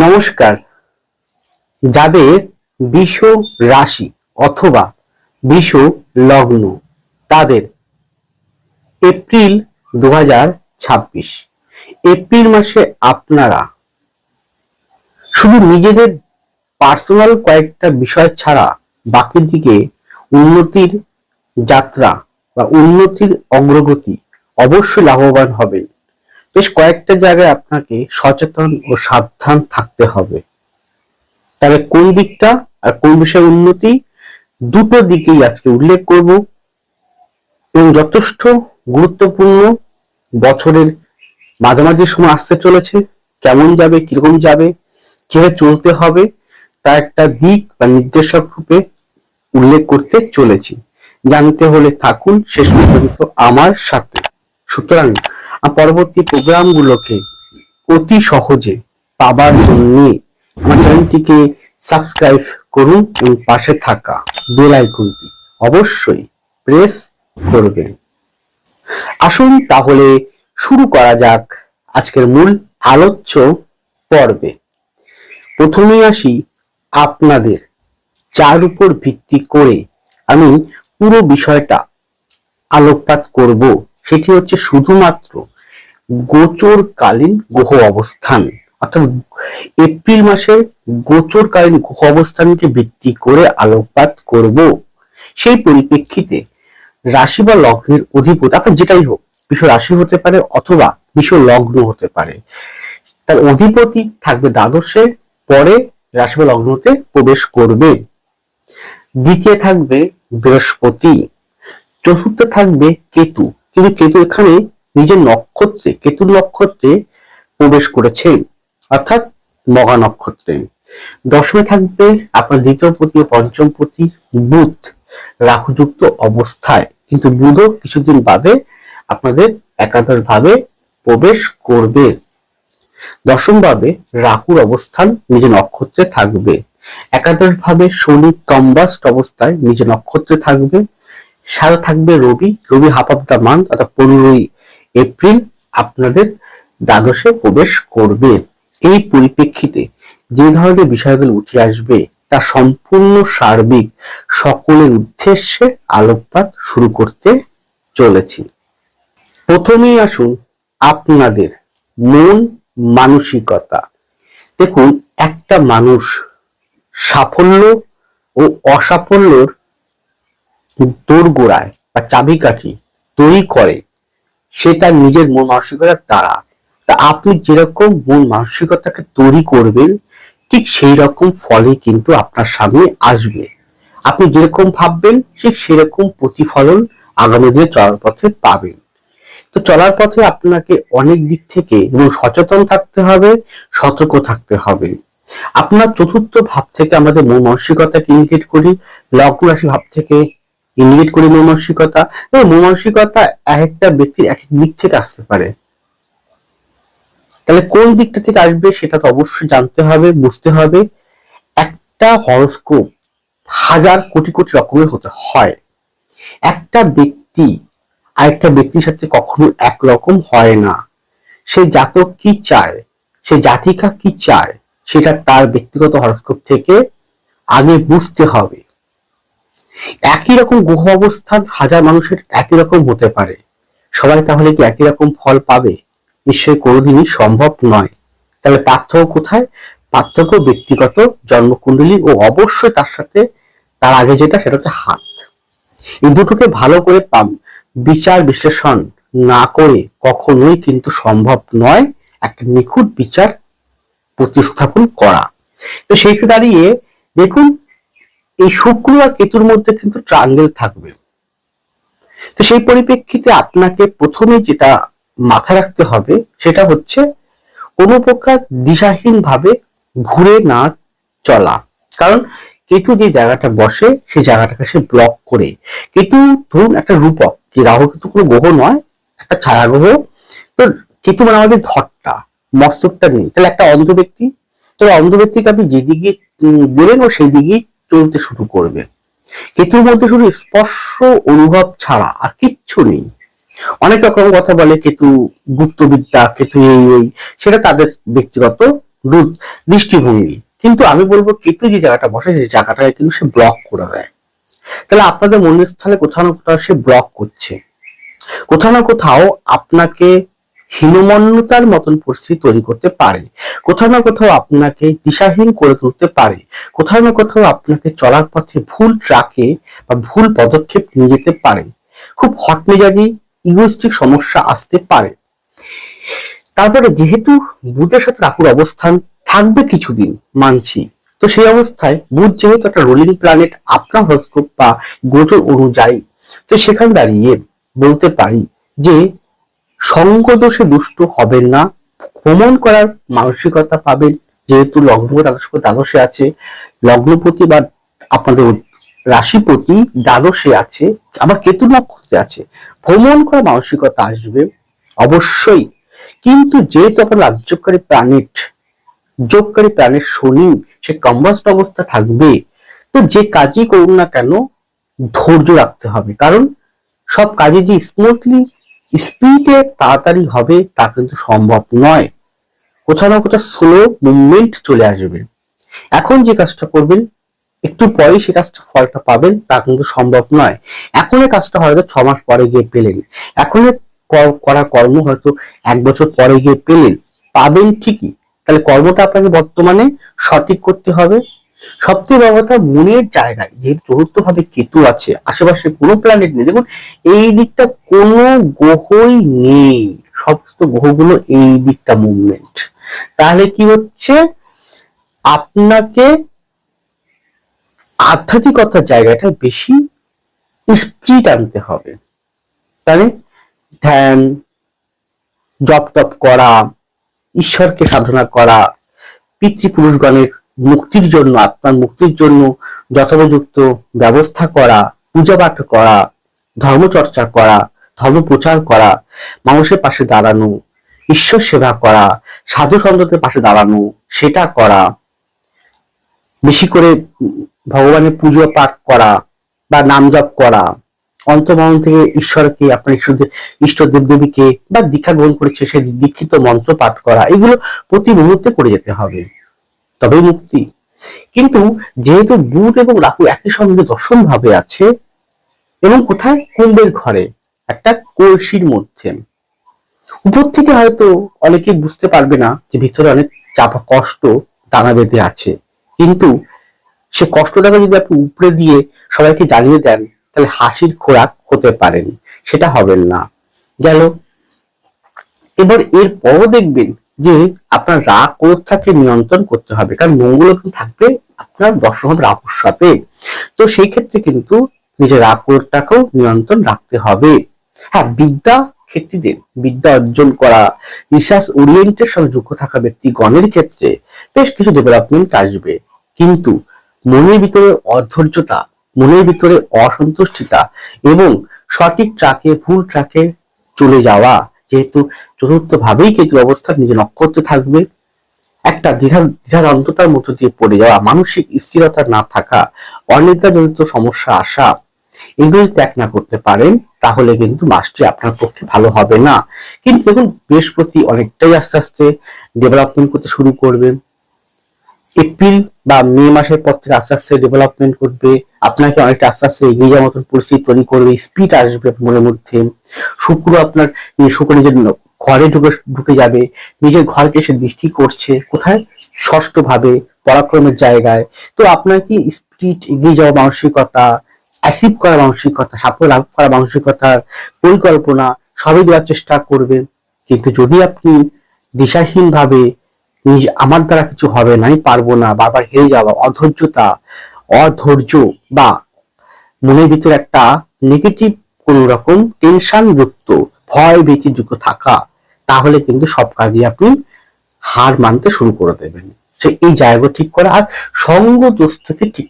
নমস্কার। যাদের বৃষ রাশি অথবা বৃষ লগ্ন তাদের এপ্রিল 2026 এপ্রিল মাসে আপনারা শুধু নিজেদের পার্সোনাল কয়েকটা বিষয় ছাড়া বাকি দিকে উন্নতির যাত্রা বা উন্নতির অগ্রগতি অবশ্যই লাভবান হবেন। বেশ কয়েকটা জায়গায় আপনাকে সচেতন ও সাবধান থাকতে হবে। তবে কোন দিকটা আর কোন বিষয়ে উন্নতি, দুটো দিকেই আজকে উল্লেখ করব এবং যথেষ্ট গুরুত্বপূর্ণ। বছরের মাঝামাঝি সময় আসতে চলেছে, কেমন যাবে, কিরকম যাবে, কিভাবে চলতে হবে তার একটা দিক বা নির্দেশক রূপে উল্লেখ করতে চলেছি। জানতে হলে থাকুন শেষ পর্যন্ত আমার সাথে। সুতরাং পরবর্তী প্রোগ্রামগুলোকে অতি সহজে পাবার জন্য আমার চ্যানেলটিকে সাবস্ক্রাইব করুন এবং পাশে থাকা বেল আইকনটি অবশ্যই প্রেস করবেন। আসুন তাহলে শুরু করা যাক আজকের মূল আলোচ্য পর্বে। প্রথমেই আসি আপনাদের যার উপর ভিত্তি করে আমি পুরো বিষয়টা আলোকপাত করব, সেটি হচ্ছে শুধুমাত্র গোচরকালীন গ্রহ অবস্থান, অর্থাৎ এপ্রিল মাসের গোচরকালীন গ্রহ অবস্থানকে ভিত্তি করে আলোকপাত করব। সেই পরিপ্রেক্ষিতে রাশি বা লগ্নের অধিপতি আপনার যেটাই হোক, বিশ্ব রাশি হতে পারে অথবা বিশ্ব লগ্ন হতে পারে, তার অধিপতি থাকবে দ্বাদশে, পরে রাশি বা লগ্নতে প্রবেশ করবে। দ্বিতীয় থাকবে বৃহস্পতি, চতুর্থে থাকবে কেতু, কিন্তু কেতু এখানে নিজের নক্ষত্রে, কেতুর নক্ষত্রে প্রবেশ করেছে, অর্থাৎ মঘা নক্ষত্রে। দশমে থাকবে আপনার দ্বিতীয় পতি ও পঞ্চম পতি বুধ রাহুযুক্ত অবস্থায়, কিন্তু বুধও কিছুদিন বাদে আপনাদের একাদশ ভাবে প্রবেশ করবে। দশম ভাবে রাহুর অবস্থান নিজের নক্ষত্রে থাকবে। একাদশ ভাবে শনি কম্বাস্ট অবস্থায় নিজের নক্ষত্রে থাকবে। সাথে থাকবে রবি হাফ অফ দ্য মান্থ অর্থাৎ 15ই এপ্রিল আপনাদের দ্বাদশে প্রবেশ করবে। এই পরিপ্রেক্ষিতে যে ধরনের বিষয়গুলো উঠে আসবে তা সম্পূর্ণ সার্বিক সকলের উদ্দেশ্যে আলোকপাত শুরু করতে চলেছি। প্রথমেই আসুন আপনাদের মন মানসিকতা। দেখুন, একটা মানুষ সাফল্য ও অসাফল্যর দোরগোড়ায় বা চাবিকাঠি তৈরি করে সে তার নিজের মন মানসিকতার দ্বারা। তা আপনি যেরকম মন মানসিকতাকে তৈরি করবেন ঠিক সেই রকম ফলই কিন্তু আপনার সামনে আসবে। আপনি যেরকম ভাববেন ঠিক সেরকম প্রতিফলন আগামী দিনে চলার পথে পাবেন। তো চলার পথে আপনাকে অনেক দিক থেকে এবং সচেতন থাকতে হবে, সতর্ক থাকতে হবে। আপনার চতুর্থ ভাব থেকে আমাদের মন মানসিকতাকে ইন্ডিকেট করি, লগ্ন রাশি ভাব থেকে ইন্ডিকেট করি মন মানসিকতা। মন মানসিকতা এক একটা ব্যক্তির এক এক দিক থেকে আসতে পারে, তাহলে কোন দিকটা থেকে আসবে সেটা তো অবশ্যই জানতে হবে, বুঝতে হবে। একটা হরোস্কোপ হাজার কোটি কোটি রকমের হতে হয়। একটা ব্যক্তি আরেকটা ব্যক্তির সাথে কখনো একরকম হয় না। সে জাতক কি চায়, সে জাতিকা কি চায়, সেটা তার ব্যক্তিগত হরোস্কোপ থেকে আগে বুঝতে হবে। একই রকম গ্রহ অবস্থান হাজার মানুষের একই রকম হতে পারে, সবাই তাহলে কি একই রকম ফল পাবে? নিশ্চয়ই কোনোদিনই সম্ভব নয়। তাহলে পার্থক্য কোথায়? পার্থক্য ব্যক্তিগত জন্মকুণ্ডলী ও অবশ্যই তার সাথে তার আগে যেটা, সেটা হচ্ছে হাত। এই দুটোকে ভালো করে বিচার বিশ্লেষণ না করে কখনোই কিন্তু সম্ভব নয় একটা নিখুঁত বিচার প্রতিস্থাপন করা। তো সেইটা দাঁড়িয়ে দেখুন, এই শুক্র আর কেতুর মধ্যে কিন্তু ট্রায়াঙ্গেল থাকবে। তো সেই পরিপ্রেক্ষিতে আপনাকে প্রথমে যেটা মাথায় রাখতে হবে সেটা হচ্ছে কোনো প্রকার দিশাহীন ভাবে ঘুরে না চলা। কারণ কেতু যে জায়গাটা বসে সেই জায়গাটাকে সে ব্লক করে। কেতু ধরুন একটা রূপক, কি রাহু কিন্তু কোনো গ্রহ নয়, একটা ছায়া গ্রহ। তো কেতু মানে আমাদের ধরটা, মস্তকটা নেই। তাহলে একটা অন্ধ ব্যক্তি, তাহলে অন্ধ ব্যক্তিকে আপনি যেদিকে দেবেন ও সেই দিকেই চলতে শুরু করবে। কেতুর মধ্যে শুধু স্পর্শ অনুভব ছাড়া আর কিচ্ছু নেই। অনেক রকম কথা বলে কেতু গুপ্তবিদ্যা, কেতু এই ওই, সেটা তাদের ব্যক্তিগত রুদ দৃষ্টিভঙ্গি। কিন্তু আমি বলবো কেতু যে জায়গাটা বসে, যে জায়গাটাকে কিন্তু সে ব্লক করে দেয়। তাহলে আপনাদের মনের স্থলে কোথাও না কোথাও সে ব্লক করছে, কোথাও না কোথাও আপনাকে হীনমন্যতার মতন পরিস্থিতি তৈরি করতে পারে, কোথাও না কোথাও আপনাকে দিশাহীন করে তুলতে পারে, কোথাও না কোথাও আপনাকে চলার পথে ভুল ট্রাকে বা ভুল পদক্ষেপ নিয়ে যেতে পারে, খুব হট মেজাজি ইগোইস্টিক সমস্যা আসতে পারে। তারপরে যেহেতু বুধের সাথে রাহুর অবস্থান থাকবে কিছুদিন, মানছি, তো সেই অবস্থায় বুধ যেহেতু একটা রোলিং প্ল্যানেট আপনার হরোস্কোপ বা গোচর অনুযায়ী, তো সেখানে দাঁড়িয়ে বলতে পারি যে সঙ্গ দোষে দুষ্ট হবেন না, ভ্রমণ করার মানসিকতা পাবেন, যেহেতু লগ্ন দ্বাদশে আছে, লগ্নপতি বা আপনাদের রাশিপতি দ্বাদশে আছে, আবার কেতু নক্ষত্রে আছে, ভ্রমণ করার মানসিকতা আসবে অবশ্যই। কিন্তু যেহেতু আপনার রাজ্যকারী প্ল্যানেট, যোগকারী প্ল্যানেট শনি সে কম্বাস্ট অবস্থা থাকবে, তো যে কাজই করুন না কেন ধৈর্য রাখতে হবে, কারণ সব কাজে যে স্মুথলি স্পিডে তাড়াতাড়ি হবে তা কিন্তু সম্ভব নয়, কোথাও না কোথাও স্লো মুভমেন্ট চলে আসবে। এখন যে কাজটা করবেন একটু পরে সে কাজটা ফলটা পাবেন তা কিন্তু সম্ভব নয়। এখন এই কাজটা হয়তো 6 মাস পরে গিয়ে পেলেন, এখন করা কর্ম হয়তো 1 বছর পরে গিয়ে পেলেন, পাবেন ঠিকই। তাহলে কর্মটা আপনাকে বর্তমানে সঠিক করতে হবে। সবথেকে বড় কথা, মনের জায়গায় যেহেতু চতুর্থ ভাবে কেতু আছে, আশেপাশে কোনো প্ল্যানেট নেই, দেখুন এই দিকটা কোনো গ্রহই নেই, সমস্ত গ্রহগুলো এই দিকটা মুভমেন্ট। তাহলে কি হচ্ছে, আপনাকে আধ্যাত্মিকতার জায়গাটা বেশি স্পিরিট আনতে হবে। তাহলে ধ্যান, জপ তপ করা, ঈশ্বরকে সাধনা করা, পিতৃপুরুষগণের মুক্তির জন্য, আত্মার মুক্তির জন্য যথোপযুক্ত ব্যবস্থা করা, পূজা পাঠ করা, ধর্মচর্চা করা, ধর্ম প্রচার করা, মানুষের পাশে দাঁড়ানো, ঈশ্বর সেবা করা, সাধু সন্তদের পাশে দাঁড়ানো, সেটা করা, বেশি করে ভগবানের পুজো পাঠ করা বা নাম জপ করা, অন্তর্মন থেকে ঈশ্বরকে, আপনার ইষ্ট দেবদেবীকে বা দীক্ষা গ্রহণ করেছে সে দীক্ষিত মন্ত্র পাঠ করা, এগুলো প্রতি মুহূর্তে করে যেতে হবে, তবেই মুক্তি। কিন্তু যেহেতু বুধ এবং রাহু একই সঙ্গে দশম ভাবে আছে এবং কোথায়, কুম্ভের ঘরে, একটা কলসির মধ্যে, উপর থেকে হয়তো অনেকে বুঝতে পারবে না যে ভিতরে অনেক চাপা কষ্ট দানা বেঁধে আছে, কিন্তু সে কষ্টটাকে যদি আপনি উপরে দিয়ে সবাইকে জানিয়ে দেন তাহলে হাসির খোরাক হতে পারেন, সেটা হবেন না। গেল। এবার এর পরও দেখবেন যে আপনার রাগ ক্রোধটাকে নিয়ন্ত্রণ করতে হবে, কারণ মঙ্গল থাকবে আপনার দশম রাহুর সাথে, তো সেই ক্ষেত্রে কিন্তু নিজের রাগ ক্রোধটাকেও নিয়ন্ত্রণ রাখতে হবে। হ্যাঁ, বিদ্যা ক্ষেত্রীদের বিদ্যা অর্জন করা, রিসার্চ ওরিয়েন্টের সঙ্গে যুক্ত থাকা ব্যক্তিগণের ক্ষেত্রে বেশ কিছু ডেভেলপমেন্ট আসবে, কিন্তু মনের ভিতরে অধৈর্যতা, মনের ভিতরে অসন্তুষ্টিতা এবং সঠিক ট্রাকে ভুল ট্রাকে চলে যাওয়া, যেহেতু চতুর্থ ভাবেই কেতু অবস্থা নিজে নক্ষত্রে থাকবে, একটা দ্বিধাদ্বন্দ্বতার মধ্য দিয়ে পড়ে যাওয়া, মানসিক স্থিরতা না থাকা, অনিদ্রাজনিত সমস্যা আসা, এগুলো ত্যাগ না করতে পারেন তাহলে কিন্তু মাসটি আপনার পক্ষে ভালো হবে না। কিন্তু দেখুন বৃহস্পতি অনেকটাই আস্তে আস্তে ডেভেলপমেন্ট করতে শুরু করবে, এপ্রিল বা মে মাসের পর থেকে আস্তে আস্তে ডেভেলপমেন্ট করবে, আপনাকে অনেকটা আস্তে আস্তে এগিয়ে যাওয়ার মতন পরিস্থিতি তৈরি করবে, স্পিড আসবে মনের মধ্যে। শুক্র আপনার শুক্র নিজের ঘরে ঢুকে যাবে, নিজের ঘরকে সে দৃষ্টি করছে কোথায়, ষষ্ঠ ভাবে, পরাক্রমের জায়গায়। তো আপনার কি স্পিড, এগিয়ে যাওয়া মানসিকতা, অ্যাচিভ করার মানসিকতা, সাফল্য লাভ করার মানসিকতার পরিকল্পনা সবই দেওয়ার চেষ্টা করবে। কিন্তু যদি আপনি দিশাহীন ভাবে আমার দ্বারা কিছু হবে না, আমি পারবো না, বারবার হেরে যাওয়া, অধৈর্য বা মনের ভিতরে একটা নেগেটিভ কোন রকম টেনশন যুক্ত, ভয় ভীতি যুক্ত থাকা, তাহলে কিন্তু সব কাজে আপনি হার মানতে শুরু করে দেবেন। এই জায়গা ঠিক করা। আর সঙ্গ দোষ থেকে ঠিক,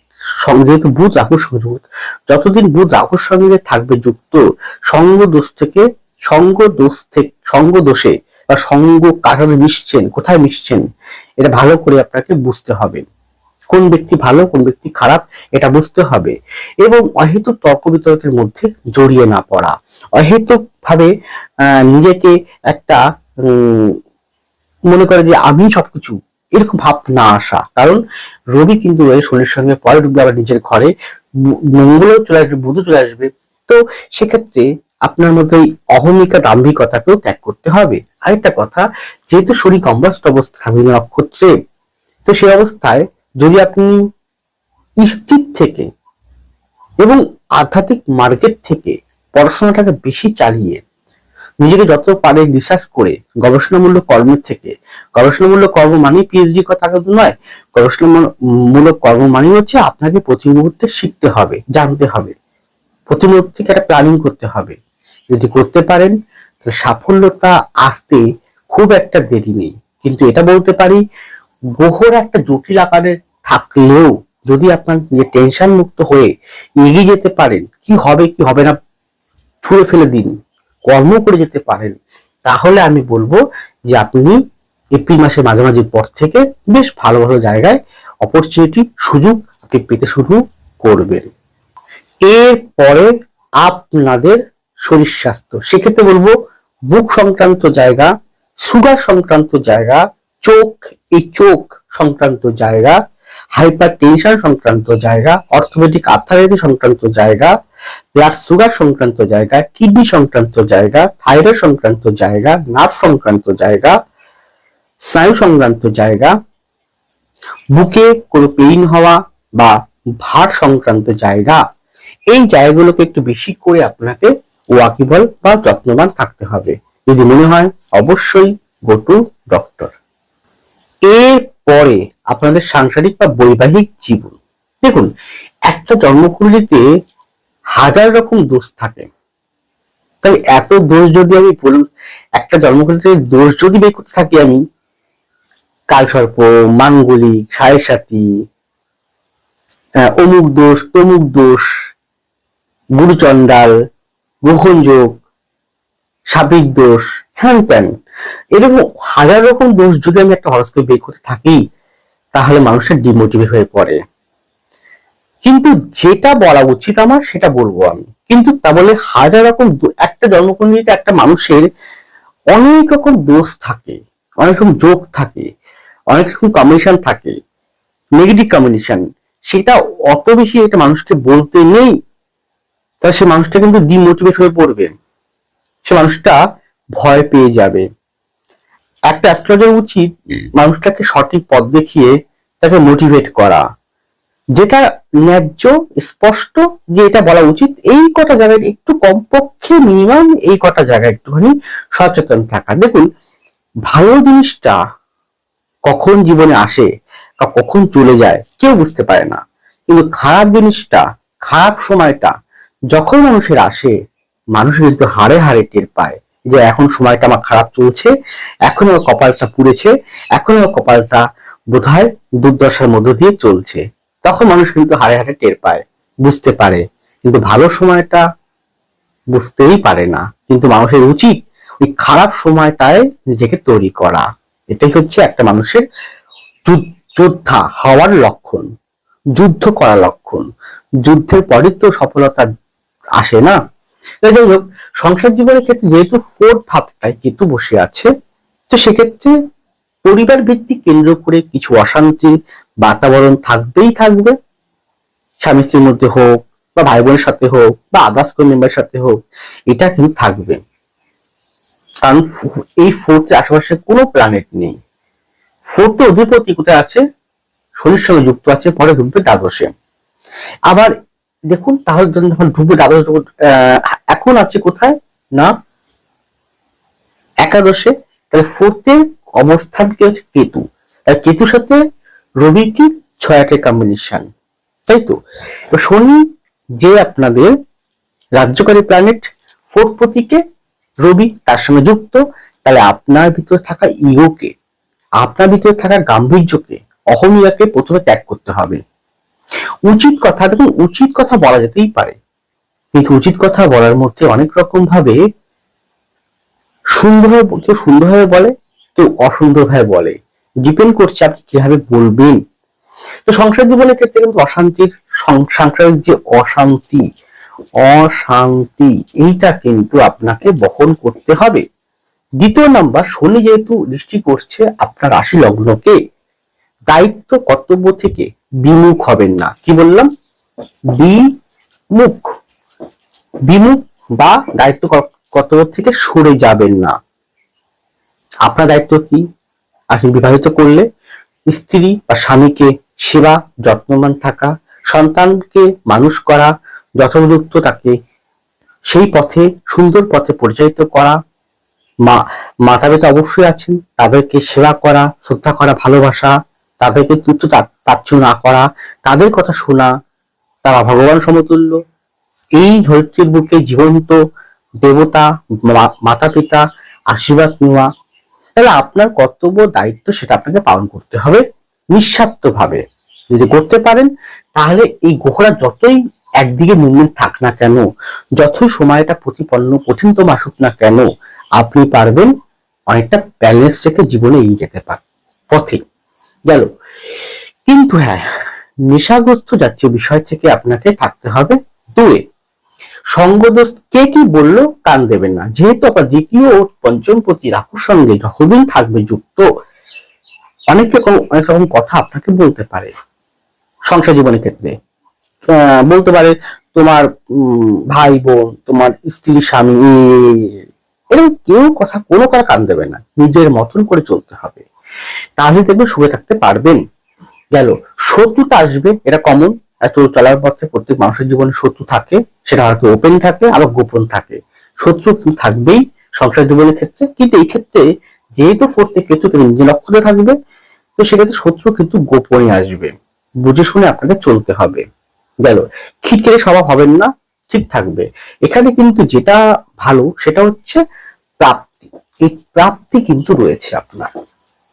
যেহেতু বুধ রাহুর সঙ্গে যতদিন বুধ রাহুর সঙ্গে থাকবে যুক্ত, সঙ্গ দোষে বা সঙ্গ কার সাথে মিশছেন, কোথায় মিশছেন, এটা ভালো করে আপনাকে বুঝতে হবে, কোন ব্যক্তি ভালো কোন ব্যক্তি খারাপ এটা বুঝতে হবে, এবং অহেতুক তর্ক বিতর্কের মধ্যে জড়িয়ে না পড়া, অহেতুক ভাবে নিজেকে একটা মনে করে যে আমি সবকিছু, এরকম ভাব না আসা, কারণ রবি কিন্তু শনির সঙ্গে পরে ঢুকবে আবার নিজের ঘরে, মঙ্গলও চলে আসবে, বুধও চলে আসবে। তো সেক্ষেত্রে আপনার মধ্যে এই অহমিকা দাম্ভিকতাকেও ত্যাগ করতে হবে। আরেকটা কথা, যেহেতু শনি কম্বাস্ট অবস্থা বিভিন্ন নক্ষত্রে, তো সেই অবস্থায় যদি আপনি স্থির থেকে এবং আধ্যাত্মিক মার্কেট থেকে পড়াশোনাটাকে বেশি চালিয়ে নিজেকে যত পারে রিসার্চ করে গবেষণামূলক কর্মের থেকে, গবেষণামূলক কর্ম মানে পিএইচডি কথা কিন্তু নয়, গবেষণামূলক কর্ম মানে হচ্ছে আপনাকে প্রতি মুহূর্তে শিখতে হবে, জানতে হবে, প্রতি মুহূর্তে একটা প্ল্যানিং করতে হবে। যদি করতে পারেন তাহলে সাফল্যতা আসতে খুব একটা দেরি নেই। কিন্তু এটা বলতে পারি, গ্রহর একটা জটিল আকারে থাকলেও যদি আপনার টেনশন মুক্ত হয়ে এগিয়ে যেতে পারেন, কি হবে কি হবে না ছুঁড়ে ফেলে দিন, কর্ম করে যেতে পারেন, তাহলে আমি বলবো যে আপনি এপ্রিল মাসের মাঝামাঝি পর থেকে বেশ ভালো ভালো জায়গায় অপরচুনিটি, সুযোগ আপনি পেতে শুরু করবেন। এরপরে আপনাদের শরীর স্বাস্থ্য, সেক্ষেত্রে বলবো বুক সংক্রান্ত জায়গা, সুগার সংক্রান্ত জায়গা, চোখ, এই চোখ সংক্রান্ত জায়গা, হাইপার টেনশন সংক্রান্ত জায়গা, অর্থোপেডিক আর্থারাইটিস সংক্রান্ত জায়গা, ব্লাড সুগার সংক্রান্ত জায়গা, কিডনি সংক্রান্ত জায়গা, থাইরয়েড সংক্রান্ত জায়গা, নার্ভ সংক্রান্ত জায়গা, স্নায়ু সংক্রান্ত জায়গা, বুকে কোনো পেইন হওয়া বা ভার সংক্রান্ত জায়গা, এই জায়গাগুলোকে একটু বেশি করে আপনাকে ওয়াকিবল বা যত্নবান থাকতে হবে। যদি মনে হয় অবশ্যই গো টু ডক্টর। এরপরে আপনাদের সাংসারিক বা বৈবাহিক জীবন, দেখুন একটা জন্মকুণ্ডলিতে হাজার রকম দোষ থাকে, তাই এত দোষ যদি আমি একটা জন্মকুণ্ডলিতে দোষ যদি বের করতে থাকি আমি, কালসর্প, মাঙ্গলিক, সাড়ে অমুক দোষ, তমুক দোষ, গুরুচণ্ডাল, গ্রহণ যোগ, সাবিক দোষ, হ্যান ত্যান, এরকম হাজার রকম দোষ যদি আমি একটা হরস্কোপে বের করতে থাকি তাহলে মানুষের ডিমোটিভেট হয়ে পড়ে। কিন্তু যেটা বলা উচিত আমার সেটা বলবো আমি, কিন্তু তা বলে হাজার রকম, একটা জন্মকুণ্ডলিতে একটা মানুষের অনেক রকম দোষ থাকে, অনেক রকম যোগ থাকে, অনেক রকম কম্বিনেশন থাকে, নেগেটিভ কম্বিনেশন, সেটা অত বেশি একটা মানুষকে বলতে নেই, তাহলে সে মানুষটা কিন্তু ডিমোটিভেট হয়ে পড়বে, সে মানুষটা ভয় পেয়ে যাবে। একটা অ্যাস্ট্রোলজার উচিত মানুষটাকে সঠিক পথ দেখিয়ে তাকে মোটিভেট করা, যেটা ন্যায্য স্পষ্ট, যে এটা বলা উচিত, এই কটা জায়গায় একটু কমপক্ষে মিনিমাম এই কটা জায়গায় একটুখানি সচেতন থাকা। দেখুন ভালো জিনিসটা কখন জীবনে আসে বা কখন চলে যায় কেউ বুঝতে পারে না, কিন্তু খারাপ জিনিসটা, খারাপ সময়টা যখন মানুষের আসে, মানুষ কিন্তু হাড়ে হাড়ে টের পায় যে এখন সময়টা আমার খারাপ চলছে, এখন আমার কপালটা পুড়েছে, এখন আমার কপালটা বোধহয় দুর্দশার মধ্য দিয়ে চলছে, তখন মানুষ কিন্তু হাড়ে হাড়ে টের পায়, বুঝতে পারে। কিন্তু ভালো সময়টা বুঝতেই পারে না, কিন্তু মানুষের উচিত ওই খারাপ সময়টায় নিজেকে তৈরি করা। এটাই হচ্ছে একটা মানুষের যোদ্ধা হওয়ার লক্ষণ, যুদ্ধ করার লক্ষণ। যুদ্ধের পরে তো সফলতা আসে না। যাই হোক, সংসার জীবনের ক্ষেত্রে যেহেতু ফোর্থ ভাবটায় কেতু বসে আছে, তো সেক্ষেত্রে পরিবার ভিত্তিক কেন্দ্র করে কিছু অশান্তির বাতাবরণ থাকবেই থাকবে, স্বামী স্ত্রীর মধ্যে হোক বা ভাই বোনের সাথে হোক বা আদার্স কোন মেম্বারের সাথে হোক, এটা কিন্তু থাকবে। কারণ এই ফোর্থের আশেপাশে কোনো প্ল্যানেট নেই। ফোর্থ অধিপতি কোথায় আছে? শনির সঙ্গে যুক্ত আছে, পরে ঢুকবে দ্বাদশে। আবার দেখুন তাহলে যখন ঢুকবে দ্বাদশ, এখন আছে কোথায় না একাদশে, তাহলে ফোর্থে অবস্থান কি হচ্ছে কেতু, কেতুর সাথে রবি কি 6-8 কম্বিনেশন, তাই তো। শনি যে আপনাদের রাজ্যকারী প্ল্যানেট, ফোর্থ প্রতীকে রবি তার সঙ্গে যুক্ত, তাহলে আপনার ভিতরে থাকা ইগোকে, আপনার ভিতরে থাকা গাম্ভীর্যকে, অহমিয়াকে প্রথমে ত্যাগ করতে হবে। উচিত কথা, দেখুন উচিত কথা বলা যেতেই পারে, কিন্তু উচিত কথা বলার মধ্যে অনেক রকম ভাবে সুন্দরভাবে, কেউ সুন্দরভাবে বলে, কেউ অসুন্দরভাবে বলে, ডিপেন্ড করছে আপনি কিভাবে বলবেন। তো সংসার জীবনের ক্ষেত্রে কিন্তু অশান্তির, সাংসারিক যে অশান্তি, এইটা কিন্তু আপনাকে বহন করতে হবে। দ্বিতীয় নাম্বার, শনি যেহেতু দৃষ্টি করছে আপনার রাশি লগ্নকে, দায়িত্ব কর্তব্য থেকে বিমুখ হবেন না। কি বললাম? বিমুখ, বিমুখ বা দায়িত্ব কর্তব্য থেকে সরে যাবেন না। আপনার দায়িত্ব কি? আপনি বিবাহিত করলে স্ত্রী বা স্বামীকে সেবা যত্নবান থাকা, সন্তানকে মানুষ করা, যথোপযুক্ত তাকে সেই পথে সুন্দর পথে পরিচালিত করা, মাতা পিতা অবশ্যই আছেন, তাদেরকে সেবা করা, শ্রদ্ধা করা, ভালোবাসা, তাদেরকে তুচ্ছ তাচ্ছিল্য না করা, তাদের কথা শোনা, তারা ভগবান সমতুল্য, এই ধরিত্রীর বুকে জীবন্ত দেবতা মাতা পিতা আশীর্বাদ নেওয়া। তাহলে আপনার কর্তব্য দায়িত্ব সেটা আপনাকে পালন করতে হবে নিঃস্বার্থ ভাবে। যদি করতে পারেন তাহলে এই গ্রহরা যতই একদিকে মুভমেন্ট থাক না কেন, যতই সময়টা প্রতিপন্ন কঠিনতম আসুক না কেন, আপনি পারবেন অনেকটা ব্যালেন্স রেখে জীবনে এগিয়ে যেতে পথে গেল। কিন্তু হ্যাঁ, নেশাগ্রস্ত জাতীয় বিষয় থেকে আপনাকে থাকতে হবে দূরে। সঙ্গদোষ কে কি বললো কান দেবেন না, যেহেতু আপনার দ্বিতীয় ও পঞ্চম পতি রাহুর সঙ্গে যতদিন থাকবে যুক্ত, অনেক রকম কথা আপনাকে বলতে পারে সংসার জীবনের ক্ষেত্রে। বলতে পারে তোমার ভাই বোন, তোমার স্ত্রী স্বামী, এরকম কেউ কোনো কথা কান দেবে না, নিজের মতন করে চলতে হবে, তাহলে দেখবেন সুখে থাকতে পারবেন। গেল। শত্রুতা আসবে, এটা কমন। চলার পথে প্রত্যেক মানুষের জীবনে শত্রু থাকে, সেটা হয়তো ওপেন থাকে আবার গোপন থাকে। শত্রু কিন্তু থাকবেই সংসার জীবনের ক্ষেত্রে, কিন্তু এই ক্ষেত্রে যেহেতু ফোর্থে কেতু নিজে নক্ষত্রে থাকবে, তো সেক্ষেত্রে শত্রু কিন্তু গোপনে আসবে, বুঝে শুনে আপনাকে চলতে হবে। গেল। খিটখিটে স্বভাব হবেন না, ঠিক থাকবে। এখানে কিন্তু যেটা ভালো সেটা হচ্ছে প্রাপ্তি। এই প্রাপ্তি কিন্তু রয়েছে আপনার।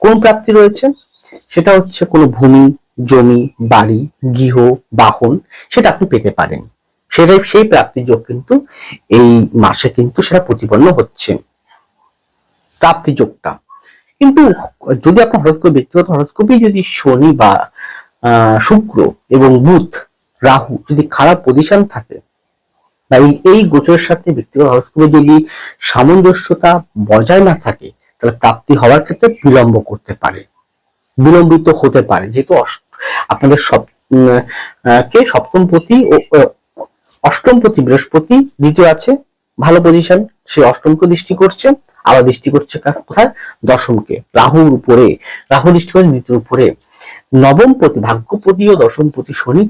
কোন প্রাপ্তি রয়েছে? সেটা হচ্ছে কোনো ভূমি, জমি, বাড়ি, গৃহ, বাহন, সেটা আপনি পেতে পারেন। সেটাই সেই প্রাপ্তির যোগ কিন্তু এই মাসে কিন্তু সেটা প্রতিপন্ন হচ্ছে, প্রাপ্তি যোগটা। কিন্তু যদি আপনার হরস্কোপ, ব্যক্তিগত হরস্কোপে যদি শনি বা শুক্র এবং বুধ রাহু যদি খারাপ পজিশন থাকে, বা এই গোচরের সাথে ব্যক্তিগত হরস্কোপে যদি সামঞ্জস্যতা বজায় না থাকে, তাহলে প্রাপ্তি হওয়ার ক্ষেত্রে বিলম্ব করতে পারে, বিলম্বিত হতে পারে। যেহেতু আপনাদের সপ্তমপতি ও অষ্টমপতি বৃহস্পতি দ্বিতীয় আছে, ভালো পজিশন, সে অষ্টমকে দৃষ্টি করছে, আবার দৃষ্টি করছে কোথায়? দশমকে, রাহুর উপরে। রাহু দৃষ্টি করছে দ্বিতীয় উপরে। নবমপতি ভাগ্যপতি ও দশমপতি শনি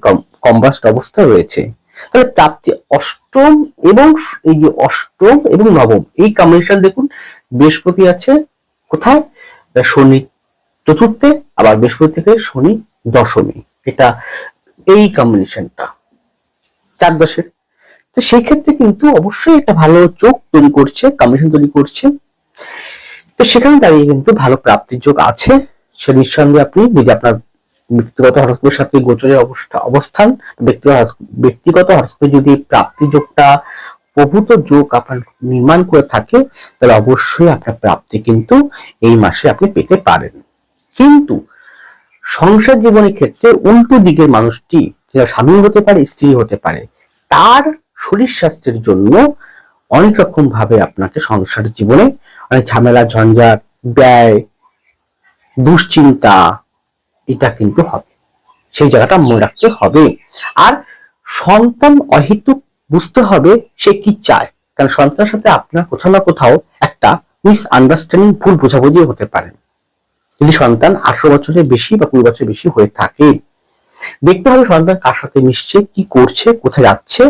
কম্বাস্ট অবস্থায় রয়েছে। তাহলে প্রাপ্তি অষ্টম এবং এই যে অষ্টম এবং নবম এই কম্বিনেশন দেখুন, বৃহস্পতি আছে কোথায়? শনি চতুর্থে, আবার বৃহস্পতি থেকে শনি দশমী, এটা এই কম্বিনেশনটা 4-10-এর। তো সেই ক্ষেত্রে কিন্তু অবশ্যই একটা ভালো যোগ তৈরি করছে, কম্বিনেশন তৈরি করছে। তো সেখানে দাঁড়িয়ে কিন্তু ভালো প্রাপ্তির যোগ আছে। সে নিঃসন্দেহে আপনি যদি আপনার ব্যক্তিগত হরস্কোপের সাথে গোচরের অবস্থান, ব্যক্তিগত হরস্কোপে যদি প্রাপ্তি যোগটা প্রভূত যোগ আপনার নির্মাণ করে থাকে, তাহলে অবশ্যই আপনার প্রাপ্তি কিন্তু এই মাসে আপনি পেতে পারেন। কিন্তু সংসার জীবনের ক্ষেত্রে উল্টো দিকের মানুষটি, যেটা স্বামী হতে পারে, স্ত্রী হতে পারে, তার শরীর স্বাস্থ্যের জন্য অনেক রকম ভাবে আপনাকে সংসার জীবনে অনেক ঝামেলা, ঝঞ্ঝাট, ব্যয়, দুশ্চিন্তা, এটা কিন্তু হবে। সেই জায়গাটা মনে রাখতে হবে। আর সন্তান অহেতুক বুঝতে হবে সে কি চায়, কারণ সন্তানের সাথে আপনার কোথাও না কোথাও একটা মিস আন্ডারস্ট্যান্ডিং, ভুল বোঝাবুঝি হতে পারে। যদি সন্তান 18 বছরের বেশি বা 20 বছরের বেশি হয়ে থাকে, দেখতে হবে সন্তান কার সাথে মিশছে, কি করছে, কোথায় যাচ্ছে,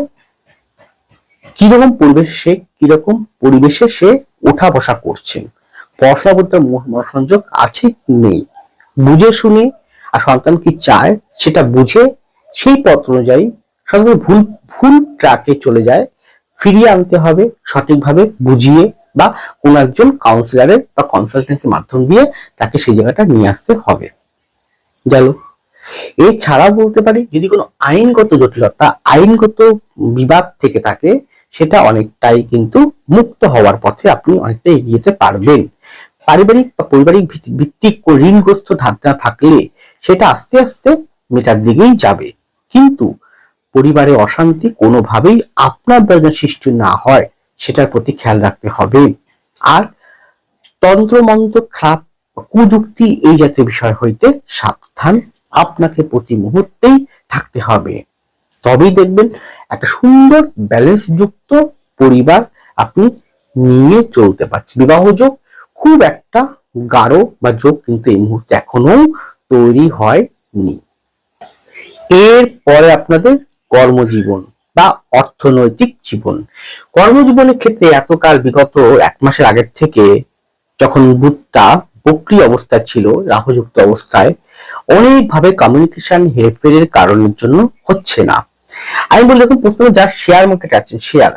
কিরকম পরিবেশে সে ওঠা বসা করছে, পড়াশোনার প্রতি মনোসংযোগ আছে কি নেই, বুঝে শুনে, আর সন্তান কি চায় সেটা বুঝে সেই পথ অনুযায়ী সন্তান ভুল ট্র্যাকে চলে যায়, ফিরিয়ে আনতে হবে সঠিকভাবে বুঝিয়ে, বা কোন একজন কাউন্সিলরের বা কনসালটেন্সির মাধ্যম দিয়ে তাকে সেই জায়গাটা নিয়ে আসতে হবে। গেল। এছাড়া বলতে পারি, যদি কোনো আইনগত জটিলতা, আইনগত বিবাদ থেকে থাকে, সেটা অনেকটাই কিন্তু মুক্ত হওয়ার পথে আপনি অনেকটা এগিয়ে যেতে পারবেন। পারিবারিক বা পরিবারিক ভিত্তিক ঋণগ্রস্ত ধারণা থাকলে সেটা আস্তে আস্তে মেটার দিকেই যাবে। কিন্তু পরিবারে অশান্তি কোনোভাবেই আপনার দ্বারা সৃষ্টি না হয়, সেটার প্রতি খেয়াল রাখতে হবে। আর তন্ত্র মন্ত্র খারাপ কুযুক্তি এই জাতীয় বিষয় হইতে সাবধান আপনাকে প্রতি মুহূর্তেই থাকতে হবে। তবেই দেখবেন একটা সুন্দর ব্যালেন্স যুক্ত পরিবার আপনি নিয়ে চলতে পারছেন। বিবাহ যোগ খুব একটা গাঢ় বা যোগ কিন্তু এই মুহূর্তে এখনো তৈরি হয়নি। এর পরে আপনাদের কর্মজীবন বা অর্থনৈতিক জীবন। কর্মজীবনের ক্ষেত্রে এতকাল বিগত 1 মাসের আগের থেকে যখন বুধটা বক্রী অবস্থায় ছিল, রাহুযুক্ত অবস্থায়, অনেকভাবে কমিউনিকেশন হেরফেরের কারণের জন্য হচ্ছে না। আমি বলি দেখুন, প্রথমে যার শেয়ার মার্কেট আছে, শেয়ার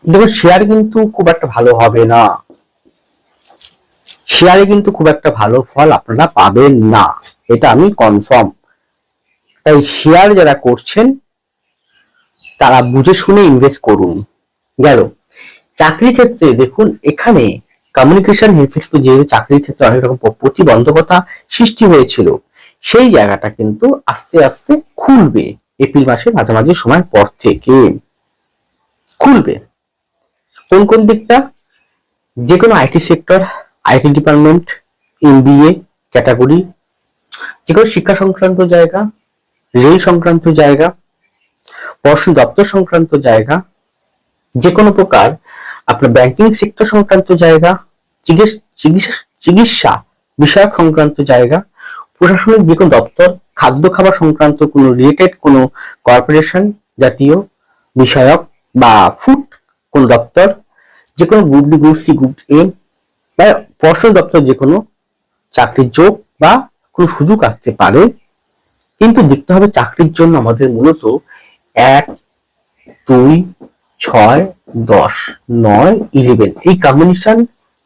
দেখুন, শেয়ার কিন্তু খুব একটা ভালো হবে না। শেয়ারে কিন্তু খুব একটা ভালো ফল আপনারা পাবেন না, এটা আমি কনফার্ম। তাই শেয়ার যারা করছেন তারা বুঝে শুনে ইনভেস্ট করুন। গেল চাকরির ক্ষেত্রে, দেখুন এখানে কমিউনিকেশন হেরফের, যেহেতু চাকরির ক্ষেত্রে অনেক রকম প্রতিবন্ধকতা সৃষ্টি হয়েছিল, সেই জায়গাটা কিন্তু আস্তে আস্তে খুলবে। এপ্রিল মাসের মাঝামাঝি সময় পর থেকে খুলবে। কোন কোন দিকটা? যে কোনো IT sector, IT department, MBA category, যে কোনো শিক্ষা সংক্রান্ত জায়গা, রেল সংক্রান্ত জায়গা, পড়াশোনা দপ্তর সংক্রান্ত জায়গা, যে কোনো প্রকার আপনার ব্যাংকিং সেক্টর সংক্রান্ত জায়গা, চিকিৎসা বিষয়ক সংক্রান্ত জায়গা, প্রশাসনিক যে কোনো দপ্তর, খাদ্য খাবার সংক্রান্ত কোনো রিলেটেড কোনো কর্পোরেশন জাতীয় বিষয়ক বা ফুড কোন দপ্তর, যে কোনো group D, group C, group A বা পড়াশোনা দপ্তর, যে কোনো চাকরির যোগ বা কোনো সুযোগ আসতে পারে। কিন্তু দেখতে হবে চাকরির জন্য আমাদের মূলত 1, 2, 6, 10, 9, 11 এই কম্বিনেশন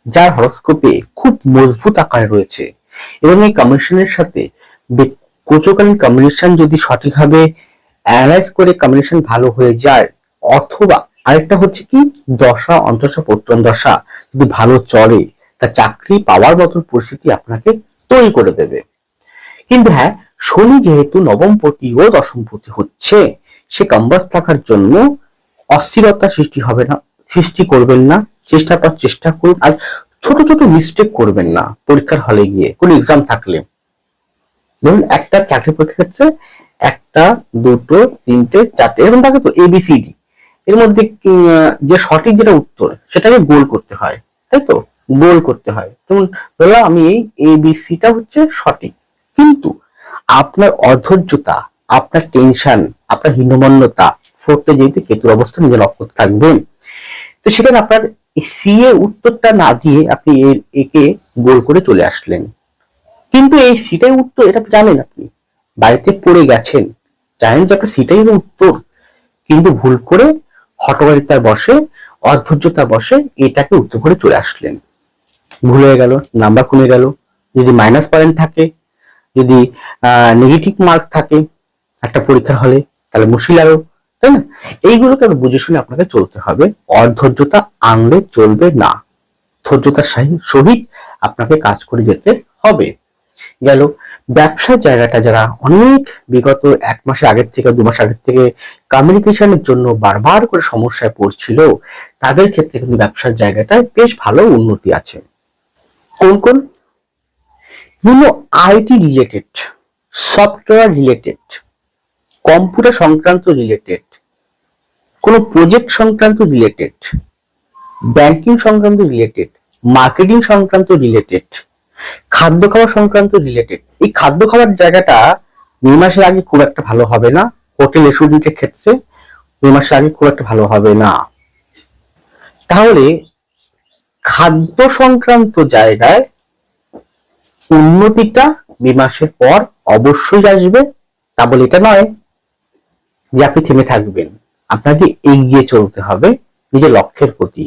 যার হরোস্কোপে খুব মজবুত আকারে রয়েছে, এবং এই কম্বিনেশনের সাথে গোচরকালীন কম্বিনেশন যদি সঠিকভাবে অ্যানালাইজ করে কম্বিনেশন ভালো হয়ে যায়, অথবা আরেকটা হচ্ছে কি, দশা অন্তর্দশা প্রত্যন দশা যদি ভালো চলে, তা চাকরি পাওয়ার মতো পরিস্থিতি আপনাকে তৈরি করে দেবে। কিন্তু হ্যাঁ, শনি যেহেতু নবমপতি ও দশমপতি হচ্ছে, সে কম্বাস থাকার জন্য অস্থিরতা সৃষ্টি করবেন না। চেষ্টা করুন। আর ছোট ছোট মিস্টেক করবেন না পরীক্ষার হলে গিয়ে, কোনো এক্সাম থাকলে। ধরুন একটা চাকরি পরীক্ষার ক্ষেত্রে 1, 2, 3, 4 এরকম থাকে তো, ABCD, এর মধ্যে যে সঠিক যেটা উত্তর সেটাকে গোল করতে হয়, তাই তো? গোল করতে হয়। যেমন ধরলাম আমি এই ABCটা হচ্ছে সঠিক, কিন্তু আপনার অধৈর্যতা, আপনার টেনশন, আপনার হীনমন্যতা, ফোর্থে যেহেতু কেতুর অবস্থা নিজের নক্ষত্র থাকবেন, তো সেখানে আপনার সি এর উত্তরটা না দিয়ে আপনি একে গোল করে চলে আসলেন। কিন্তু এই সিটাই উত্তর, এটা জানেন, আপনি বাড়িতে পড়ে গেছেন, জানেন যে আপনার সিটাই হলো উত্তর, কিন্তু ভুল করে হঠকারিতার বসে, অধৈর্যতা বসে এটাকে উত্তর করে চলে আসলেন। ভুল হয়ে গেল, নাম্বার কমে গেল। যদি মাইনাস পয়েন্ট থাকে, যদি নেগেটিভ মার্ক থাকে একটা পরীক্ষার হলে, তাহলে মুশকিল আরো, তাই না? এইগুলোকে বুঝে শুনে আপনাকে চলতে হবে। অধৈর্যতা আনলে চলবে না, ধৈর্যতার সহিত আপনাকে কাজ করে যেতে হবে। গেল ব্যবসার জায়গাটা, যারা অনেক বিগত 1 মাসের আগের থেকে, 2 মাস আগের থেকে কমিউনিকেশনের জন্য বারবার করে সমস্যায় পড়ছিল, তাদের ক্ষেত্রে কিন্তু ব্যবসার জায়গাটায় বেশ ভালো উন্নতি আছে। কোন কোন? বিভিন্ন IT related, software related, computer সংক্রান্ত রিলেটেড, কোন প্রজেক্ট সংক্রান্ত রিলেটেড, ব্যাংকিং সংক্রান্ত রিলেটেড, মার্কেটিং সংক্রান্ত রিলেটেড, খাদ্য খাবার সংক্রান্ত রিলেটেড। এই খাদ্য খাবার জায়গাটা মে মাসের আগে খুব একটা ভালো হবে না। হোটেল রেস্টুরেন্টের ক্ষেত্রে মে মাসের আগে খুব একটা ভালো হবে না। তাহলে খাদ্য সংক্রান্ত জায়গায় উন্নতিটা মে মাসের পর অবশ্যই আসবে। তা বলে এটা নয় যে আপনি থেমে থাকবেন, আপনাকে এগিয়ে চলতে হবে নিজের লক্ষ্যের প্রতি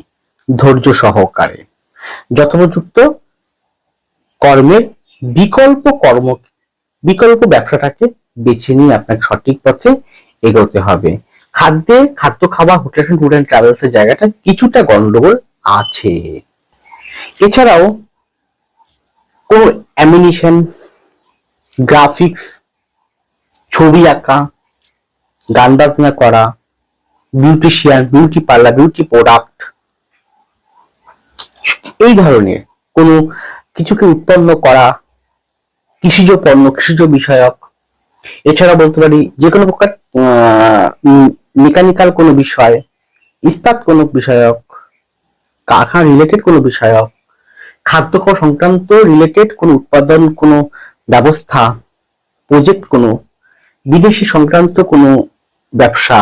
ধৈর্য সহকারে। যথোপযুক্ত কর্মের বিকল্প ব্যবসাটাকে বেছে নিয়ে আপনাকে সঠিক পথে এগোতে হবে। খাদ্য খাবার, হোটেল ট্যুর এন্ড ট্রাভেলস এর জায়গাটা কিছুটা গন্ডগোল আছে। এছাড়াও কোন অ্যানিমেশন, গ্রাফিক্স, ছবি আঁকা, গান বাজনা করা, beautician, beauty parlour, beauty product, এই ধরনের কোন কিছুকে উৎপন্ন করা, কৃষিজ পণ্য, কৃষিজ বিষয়ক, এছাড়া বলতে পারি যে কোনো প্রকার মেকানিক্যাল কোনো বিষয়, ইস্পাত কোনো বিষয়ক, কারখানা রিলেটেড কোনো বিষয়ক, খাদ্যকর সংক্রান্ত রিলেটেড কোনো উৎপাদন কোনো ব্যবস্থা, প্রজেক্ট কোনো, বিদেশি সংক্রান্ত কোনো ব্যবসা,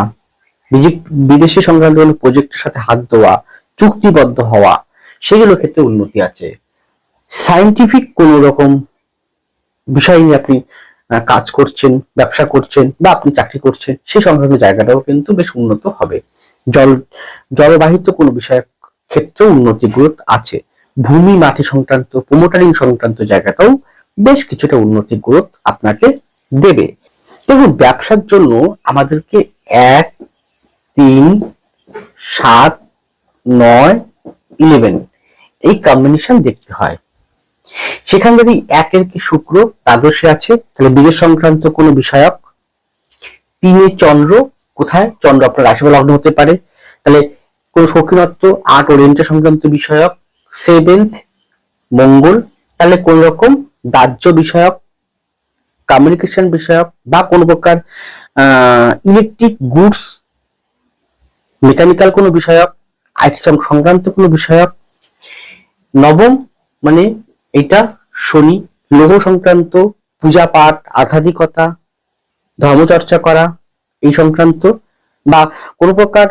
বিদেশি সংক্রান্ত কোনো প্রজেক্টের সাথে হাত দেওয়া, চুক্তিবদ্ধ হওয়া, সেগুলোর ক্ষেত্রে উন্নতি আছে। সায়েন্টিফিক কোনো রকম বিষয় নিয়ে আপনি কাজ করছেন, ব্যবসা করছেন বা আপনি চাকরি করছেন, সেই সংক্রান্ত জায়গাটাও কিন্তু বেশ উন্নত হবে। জলবাহিত কোনো বিষয়ের ক্ষেত্রে উন্নতি গ্রোথ আছে। ভূমি মাটি সংক্রান্ত, প্রোমোটারিং সংক্রান্ত জায়গাটাও বেশ কিছুটা উন্নতি গ্রোথ আপনাকে দেবে। দেখুন, ব্যবসার জন্য আমাদেরকে 1, 3, 7, 9, 11 এই কম্বিনেশন দেখতে হয়। সেখানে যদি 1 কি শুক্র দ্বাদশে আছে, তাহলে বিদেশ সংক্রান্ত কোনো বিষয়ক। 3 চন্দ্র, কোথায় চন্দ্র আপনার রাশি বা লগ্ন হতে পারে, তাহলে কোন শৌখিনত্ব, আর্ট ওরিয়েন্টেড সংক্রান্ত বিষয়ক। 7th মঙ্গল, তাহলে কোন রকম দাহ্য বিষয়ক, কমিউনিকেশন বিষয়ক বা কোন প্রকার ইলেকট্রিক গুডস, মেকানিক্যাল কোনো বিষয়ক, আইটি সংক্রান্ত কোনো বিষয়ক। 9ম মানে এটা শনি, লৌহ সংক্রান্ত, পূজা পাঠ, আধ্যাত্মিকতা, ধর্মচর্চা করা এই সংক্রান্ত বা কোনো প্রকার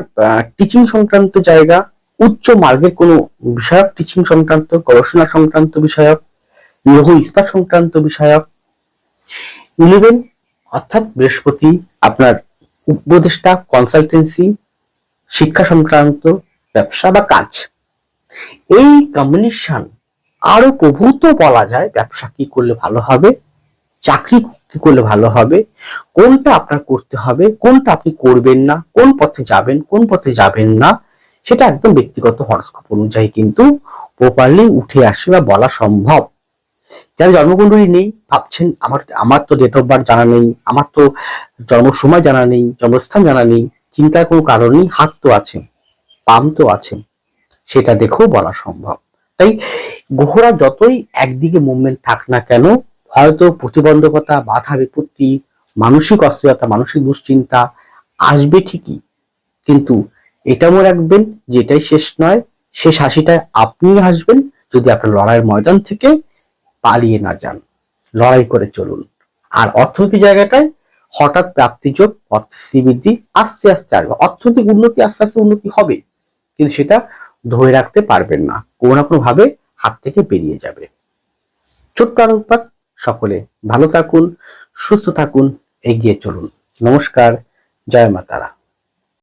টিচিং সংক্রান্ত জায়গা, উচ্চ মার্গের কোনো বিষয়ক, টিচিং সংক্রান্ত, গবেষণা সংক্রান্ত বিষয়ক, লৌহ ইস্পাত সংক্রান্ত বিষয়ক। 11 অর্থাৎ বৃহস্পতি আপনার উপদেষ্টা, কনসালটেন্সি, শিক্ষা সংক্রান্ত ব্যবসা বা কাজ। এই কম্বিনেশন আরো প্রভূত বলা যায় ব্যবসা কি করলে ভালো হবে, চাকরি কি করলে ভালো হবে, কোনটা আপনার করতে হবে, কোনটা আপনি করবেন না, কোন পথে যাবেন, কোন পথে যাবেন না, সেটা একদম ব্যক্তিগত হরস্কোপ অনুযায়ী কিন্তু প্রপারলি উঠে আসে বা বলা সম্ভব। যারা জন্মকুণ্ডলী নেই ভাবছেন আমার তো ডেট অফ বার্থ জানা নেই, আমার তো জন্ম সময় জানা নেই, জন্মস্থান জানা নেই, চিন্তার কোনো কারণ নেই, হাত তো আছে, পাম তো আছে, সেটা দেখেও বলা সম্ভব। তাই গ্রহরা যতই একদিকে মুভমেন্ট থাক না কেন, হয়তো প্রতিবন্ধকতা, বাধা বিপত্তি, মানসিক অস্থিরতা, মানসিক দুশ্চিন্তা আসবে ঠিকই, কিন্তু এটা মনে রাখবেন যে এটাই শেষ নয়। শেষ হাসিটায় আপনি হাসবেন যদি আপনার লড়াইয়ের ময়দান থেকে পালিয়ে না যান, লড়াই করে চলুন। আর অর্থনৈতিক জায়গাটায় হঠাৎ প্রাপ্তিযোগ, অর্থ বৃদ্ধি আস্তে আস্তে আসবে, অর্থনৈতিক উন্নতি আস্তে আস্তে উন্নতি হবে, কিন্তু সেটা ধরে রাখতে পারবেন না, কোনো না কোনো ভাবে হাত থেকে বেরিয়ে যাবে। ছোট্ট আলোকপাত, সকলে ভালো থাকুন, সুস্থ থাকুন, এগিয়ে চলুন। নমস্কার, জয় মা তারা।